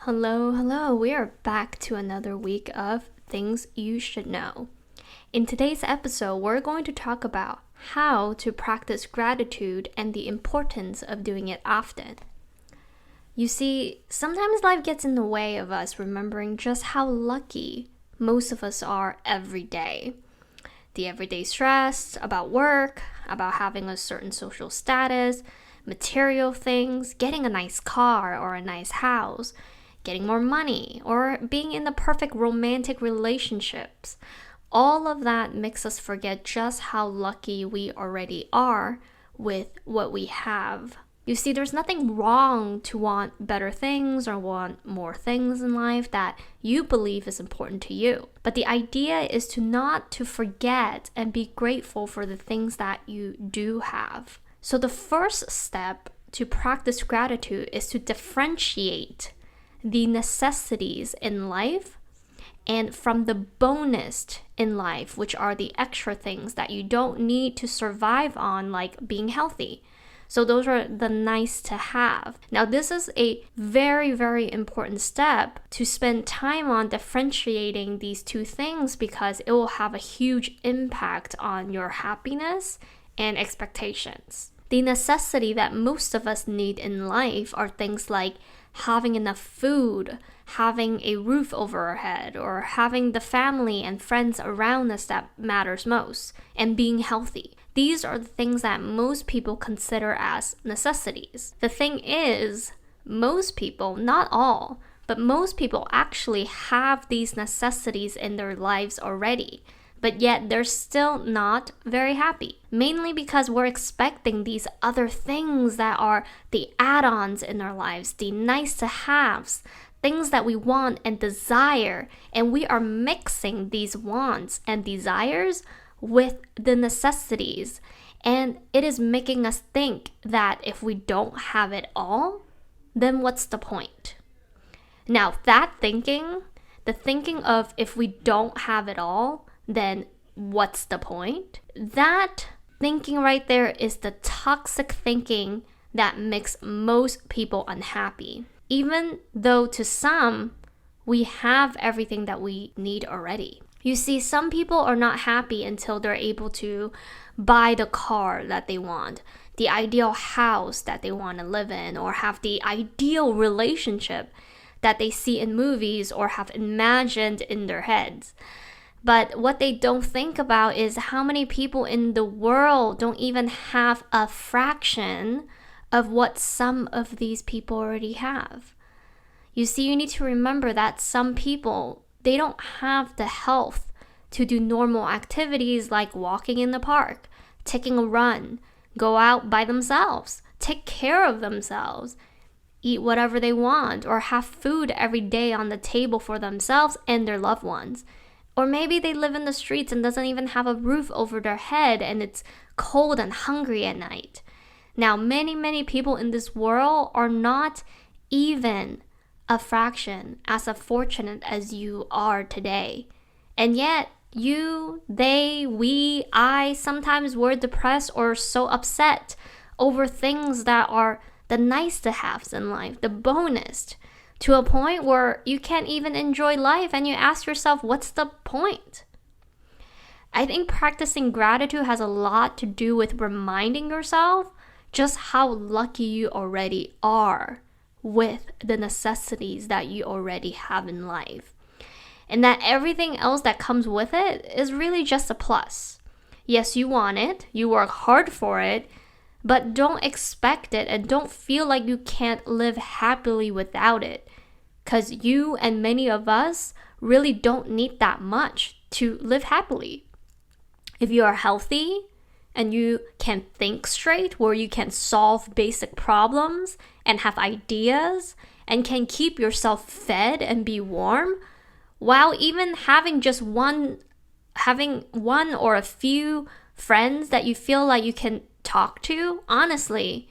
Hello, hello. We are back to another week of Things You Should Know. In today's episode, we're going to talk about how to practice gratitude and the importance of doing it often. You see, sometimes life gets in the way of us remembering just how lucky most of us are every day. The everyday stress about work, about having a certain social status, material things, getting a nice car or a nice house, getting more money, or being in the perfect romantic relationships. All of that makes us forget just how lucky we already are with what we have. You see, there's nothing wrong to want better things or want more things in life that you believe is important to you. But the idea is to not to forget and be grateful for the things that you do have. So the first step to practice gratitude is to differentiate the necessities in life and from the bonus in life, which are the extra things that you don't need to survive on, like being healthy. So those are the nice to have. Now, this is a very, very important step to spend time on differentiating these two things because it will have a huge impact on your happiness and expectations. The necessity that most of us need in life are things like having enough food, having a roof over our head, or having the family and friends around us that matters most, and being healthy. These are the things that most people consider as necessities. The thing is, most people, not all, but most people actually have these necessities in their lives already. But yet they're still not very happy. Mainly because we're expecting these other things that are the add-ons in our lives, the nice to haves, things that we want and desire, and we are mixing these wants and desires with the necessities. And it is making us think that if we don't have it all, then what's the point? Now that thinking, the thinking of if we don't have it all, then what's the point? That thinking right there is the toxic thinking that makes most people unhappy. Even though to some, we have everything that we need already. You see, some people are not happy until they're able to buy the car that they want, the ideal house that they want to live in, or have the ideal relationship that they see in movies or have imagined in their heads. But what they don't think about is how many people in the world don't even have a fraction of what some of these people already have. You see, you need to remember that some people, they don't have the health to do normal activities like walking in the park, taking a run, go out by themselves, take care of themselves, eat whatever they want, or have food every day on the table for themselves and their loved ones. Or maybe they live in the streets and doesn't even have a roof over their head and it's cold and hungry at night. Now, many people in this world are not even a fraction as fortunate as you are today. And yet, you, they, we, I, sometimes we're depressed or so upset over things that are the nice to haves in life, the bonus, to a point where you can't even enjoy life and you ask yourself, what's the point? I think practicing gratitude has a lot to do with reminding yourself just how lucky you already are with the necessities that you already have in life. And that everything else that comes with it is really just a plus. Yes, you want it, you work hard for it, but don't expect it and don't feel like you can't live happily without it. Because you and many of us really don't need that much to live happily. If you are healthy and you can think straight, where you can solve basic problems and have ideas and can keep yourself fed and be warm, while even having one or a few friends that you feel like you can talk to, honestly,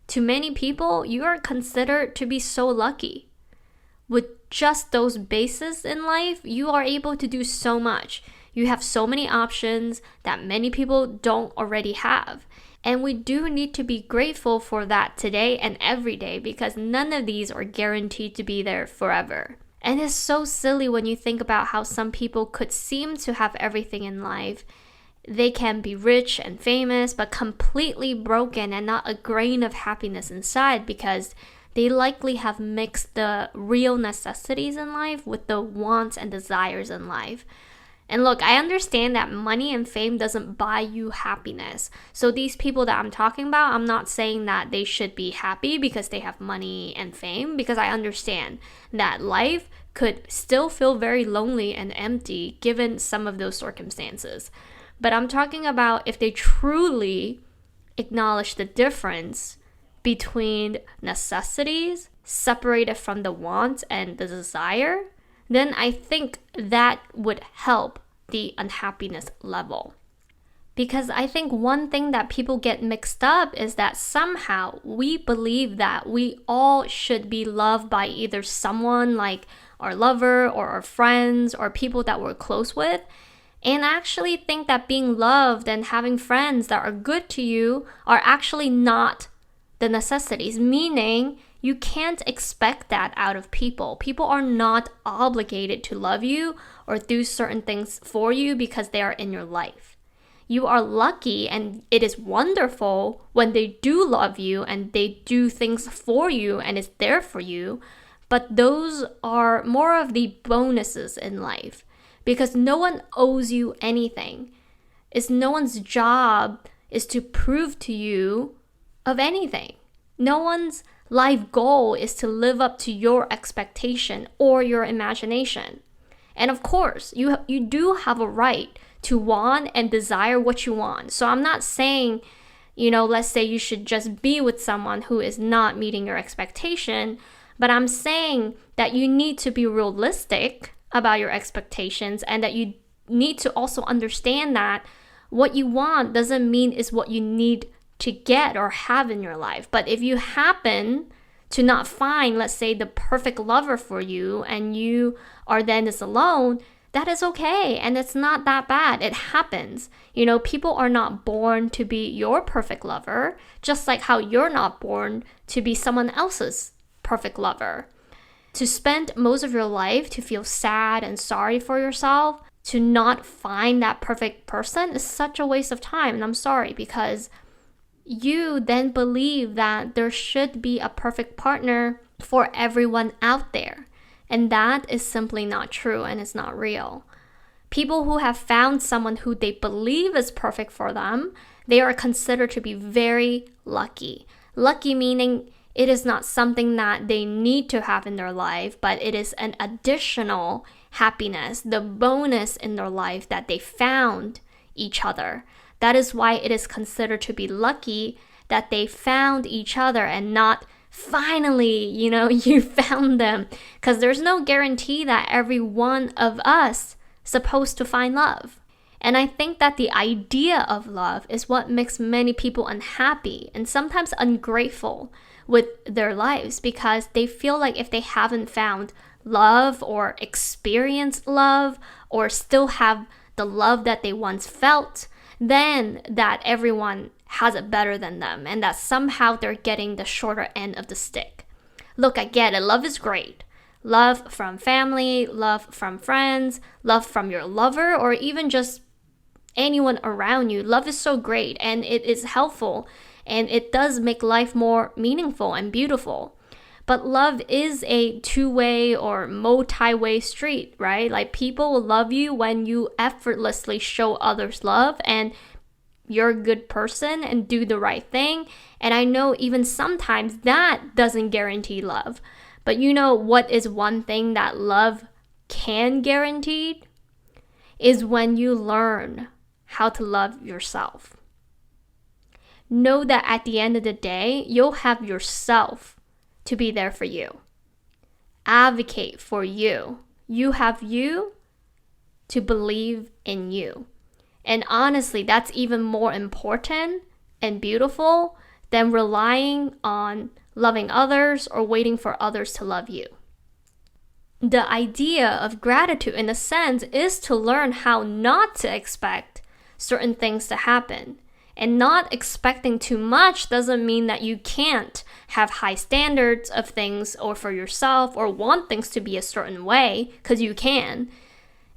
to many people, you are considered to be so lucky. With just those bases in life, you are able to do so much. You have so many options that many people don't already have. And we do need to be grateful for that today and every day because none of these are guaranteed to be there forever. And it's so silly when you think about how some people could seem to have everything in life. They can be rich and famous, but completely broken and not a grain of happiness inside because they likely have mixed the real necessities in life with the wants and desires in life. And look, I understand that money and fame doesn't buy you happiness. So these people that I'm talking about, I'm not saying that they should be happy because they have money and fame, because I understand that life could still feel very lonely and empty given some of those circumstances. But I'm talking about if they truly acknowledge the difference between necessities separated from the wants and the desire, then I think that would help the unhappiness level. Because I think one thing that people get mixed up is that somehow we believe that we all should be loved by either someone like our lover or our friends or people that we're close with. And I actually think that being loved and having friends that are good to you are actually not the necessities, meaning you can't expect that out of people. People are not obligated to love you or do certain things for you because they are in your life. You are lucky and it is wonderful when they do love you and they do things for you and is there for you, but those are more of the bonuses in life because no one owes you anything. It's no one's job is to prove to you of anything. No one's life goal is to live up to your expectation or your imagination. And of course, you do have a right to want and desire what you want. So I'm not saying, let's say you should just be with someone who is not meeting your expectation, but I'm saying that you need to be realistic about your expectations and that you need to also understand that what you want doesn't mean is what you need to get or have in your life. But if you happen to not find, let's say, the perfect lover for you and you are then just alone, that is okay. And it's not that bad. It happens. People are not born to be your perfect lover, just like how you're not born to be someone else's perfect lover. To spend most of your life to feel sad and sorry for yourself, to not find that perfect person is such a waste of time. And I'm sorry, because you then believe that there should be a perfect partner for everyone out there. And that is simply not true and it's not real. People who have found someone who they believe is perfect for them, they are considered to be very lucky. Lucky meaning it is not something that they need to have in their life, but it is an additional happiness, the bonus in their life that they found each other. That is why it is considered to be lucky that they found each other and not finally, you found them. Because there's no guarantee that every one of us is supposed to find love. And I think that the idea of love is what makes many people unhappy and sometimes ungrateful with their lives because they feel like if they haven't found love or experienced love or still have the love that they once felt, then that everyone has it better than them and that somehow they're getting the shorter end of the stick. Look, I get it. Love is great. Love from family, love from friends, love from your lover, or even just anyone around you. Love is so great and it is helpful and it does make life more meaningful and beautiful. But love is a two-way or multi-way street, right? Like people will love you when you effortlessly show others love and you're a good person and do the right thing. And I know even sometimes that doesn't guarantee love. But what is one thing that love can guarantee? Is when you learn how to love yourself. Know that at the end of the day, you'll have yourself to be there for you. Advocate for you. You have you to believe in you. And honestly, that's even more important and beautiful than relying on loving others or waiting for others to love you. The idea of gratitude, in a sense, is to learn how not to expect certain things to happen And not expecting too much doesn't mean that you can't have high standards of things or for yourself or want things to be a certain way, because you can.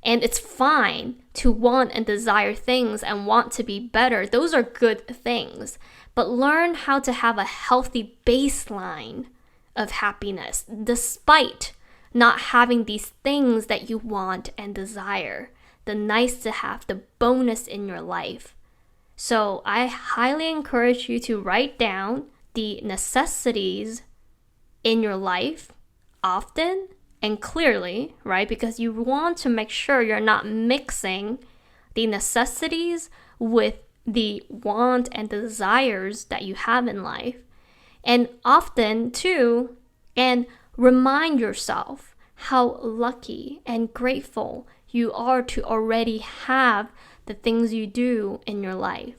And it's fine to want and desire things and want to be better. Those are good things. But learn how to have a healthy baseline of happiness despite not having these things that you want and desire, the nice to have, the bonus in your life. So I highly encourage you to write down the necessities in your life often and clearly, right? Because you want to make sure you're not mixing the necessities with the want and desires that you have in life. And often too, and remind yourself how lucky and grateful you are to already have the things you do in your life.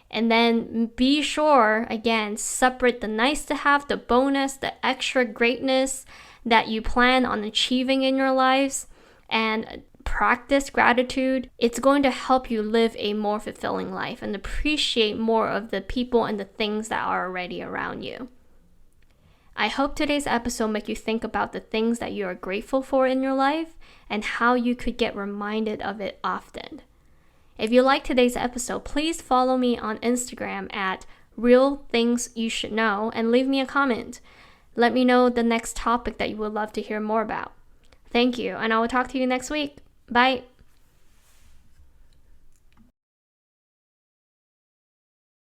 And then be sure, again, separate the nice to have, the bonus, the extra greatness that you plan on achieving in your lives, and practice gratitude. It's going to help you live a more fulfilling life and appreciate more of the people and the things that are already around you. I hope today's episode make you think about the things that you are grateful for in your life and how you could get reminded of it often. If you like today's episode, please follow me on Instagram at Real Things You Should Know and leave me a comment. Let me know the next topic that you would love to hear more about. Thank you, and I will talk to you next week. Bye.